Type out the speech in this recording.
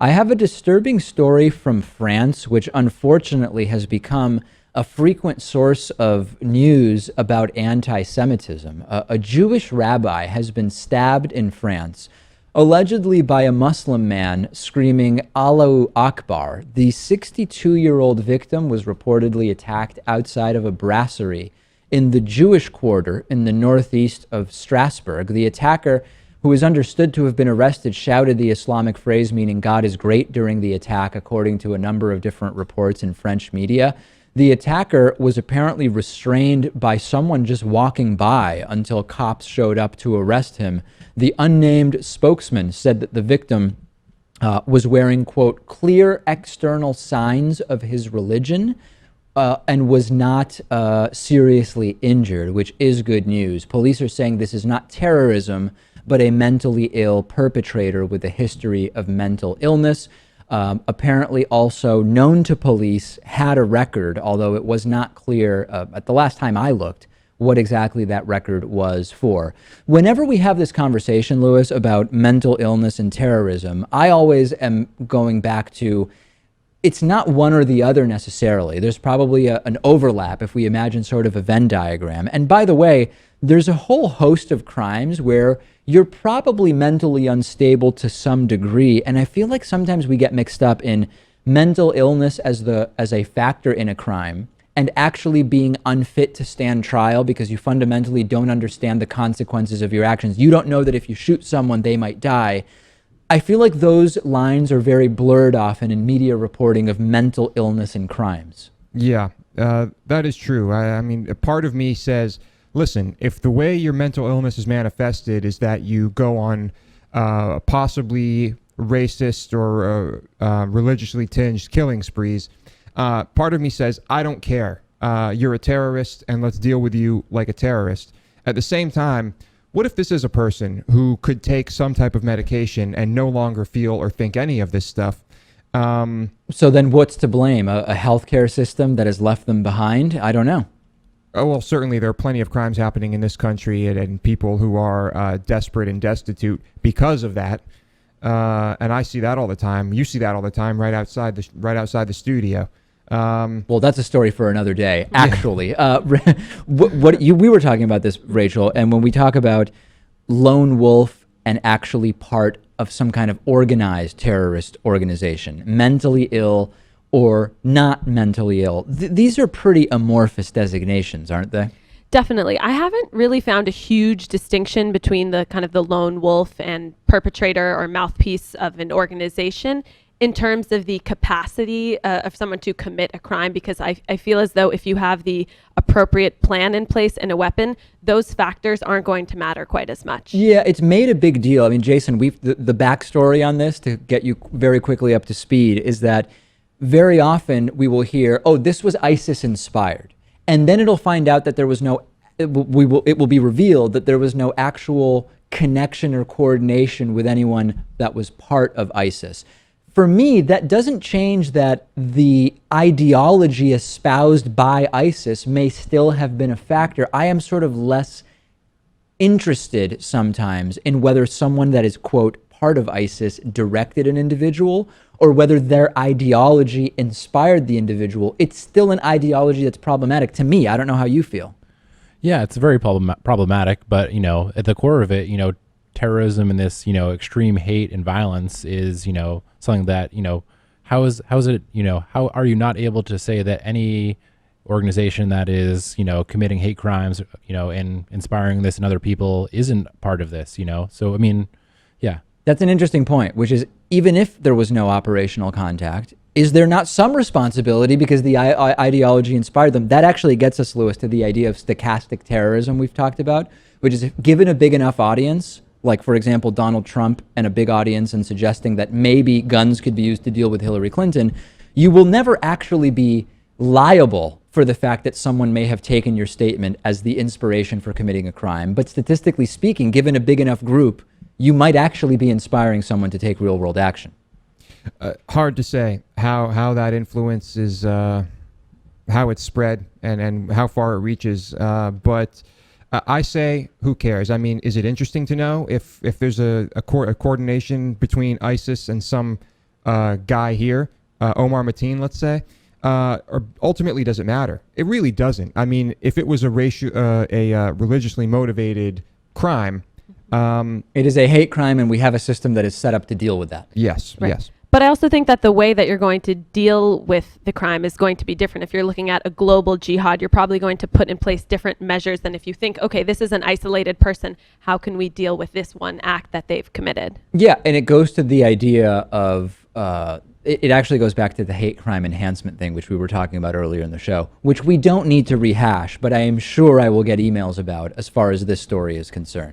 I have a disturbing story from France, which unfortunately has become a frequent source of news about anti Semitism. A Jewish rabbi has been stabbed in France, allegedly by a Muslim man screaming Allahu Akbar. The 62-year-old victim was reportedly attacked outside of a brasserie in the Jewish quarter in the northeast of Strasbourg. The attacker, who is understood to have been arrested, shouted the Islamic phrase meaning God is great during the attack, according to a number of different reports in French media. The attacker was apparently restrained by someone just walking by until cops showed up to arrest him. The unnamed spokesman said that the victim was wearing, quote, clear external signs of his religion, and was not seriously injured, which is good news. Police are saying this is not terrorism, but a mentally ill perpetrator with a history of mental illness. Apparently also known to police, had a record, although it was not clear at the last time I looked what exactly that record was for. Whenever we have this conversation, Lewis, about mental illness and terrorism, I always am going back to it's not one or the other necessarily. There's probably an overlap if we imagine sort of a Venn diagram. And by the way, there's a whole host of crimes where you're probably mentally unstable to some degree. And I feel like sometimes we get mixed up in mental illness as a factor in a crime and actually being unfit to stand trial because you fundamentally don't understand the consequences of your actions. You don't know that if you shoot someone, they might die. I feel like those lines are very blurred often in media reporting of mental illness and crimes. Yeah, that is true. I mean, a part of me says, listen, if the way your mental illness is manifested is that you go on possibly racist or religiously tinged killing sprees, part of me says, I don't care. You're a terrorist and let's deal with you like a terrorist. At the same time, what if this is a person who could take some type of medication and no longer feel or think any of this stuff? So then what's to blame? A healthcare system that has left them behind? I don't know. Oh, well, certainly there are plenty of crimes happening in this country and people who are desperate and destitute because of that. And I see that all the time. You see that all the time right outside the studio. Well, that's a story for another day, actually. We were talking about this, Rachel, and when we talk about lone wolf and actually part of some kind of organized terrorist organization, mentally ill or not mentally ill, these are pretty amorphous designations, aren't they? Definitely. I haven't really found a huge distinction between the kind of the lone wolf and perpetrator or mouthpiece of an organization in terms of the capacity of someone to commit a crime, because I feel as though if you have the appropriate plan in place and a weapon, those factors aren't going to matter quite as much. Yeah, it's made a big deal. I mean, Jason, the backstory on this, to get you very quickly up to speed, is that very often we will hear, oh, this was ISIS inspired. And then it'll find out that there was no, it will be revealed that there was no actual connection or coordination with anyone that was part of ISIS. For me, that doesn't change that the ideology espoused by ISIS may still have been a factor. I am sort of less interested sometimes in whether someone that is, quote, part of ISIS directed an individual or whether their ideology inspired the individual. It's still an ideology that's problematic to me. I don't know how you feel. Yeah, it's very problematic, but, at the core of it, terrorism and this, extreme hate and violence is, something that, how is it, how are you not able to say that any organization that is, committing hate crimes, and inspiring this in other people isn't part of this, So, I mean, yeah. That's an interesting point, which is even if there was no operational contact, is there not some responsibility because the ideology inspired them? That actually gets us, Lewis, to the idea of stochastic terrorism we've talked about, which is if given a big enough audience, like, for example, Donald Trump and a big audience and suggesting that maybe guns could be used to deal with Hillary Clinton, you will never actually be liable for the fact that someone may have taken your statement as the inspiration for committing a crime. But statistically speaking, given a big enough group, you might actually be inspiring someone to take real world action. Hard to say how that influence is, how it's spread and how far it reaches. But I say, who cares? I mean, is it interesting to know if there's a coordination between ISIS and some guy here, Omar Mateen, let's say, or ultimately does it matter? It really doesn't. I mean, if it was a religiously motivated crime, It is a hate crime, and we have a system that is set up to deal with that. yes, Right. yes. But I also think that the way that you're going to deal with the crime is going to be different. If you're looking at a global jihad, you're probably going to put in place different measures than if you think, okay, this is an isolated person. How can we deal with this one act that they've committed? Yeah, and it goes to the idea of, it actually goes back to the hate crime enhancement thing, which we were talking about earlier in the show, which we don't need to rehash, but I am sure I will get emails about as far as this story is concerned.